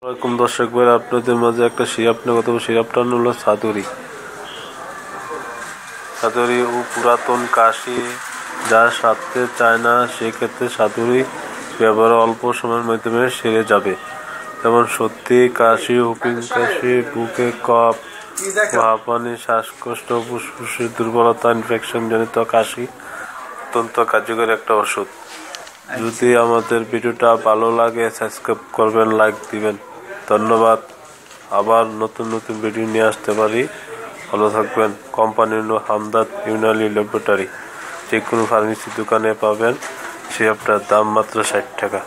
আসসালামু আলাইকুম দর্শক ভাই, আপনাদের মাঝে একটা সিরাপ নিয়ে কথা বলবো। সিরাপটার নাম হলো সাদুরি ও পুরাতন কাশি যার সারতে চায় না, সেক্ষেত্রে সাদুরি ব্যবহার অল্প সময়ের মাধ্যমে সেরে যাবে। যেমন সর্দি কাশি, হুপিং কাশি, বুকে কফ, হাঁপানি, শ্বাসকষ্ট, ফুসফুসের দুর্বলতা, ইনফেকশন জনিত কাশি অত্যন্ত কার্যকরী একটা ওষুধ। যদি আমাদের ভিডিওটা ভালো লাগে সাবস্ক্রাইব করবেন, লাইক দিবেন। ধন্যবাদ। আবার নতুন নতুন ভিডিও নিয়ে আসতে পারি। ভালো থাকবেন। কোম্পানির নাম হামদার্দ ইউনানি ল্যাবরেটরি। যে কোনো ফার্মেসি দোকানে পাবেন। সিরাপটার দাম মাত্র 60 টাকা।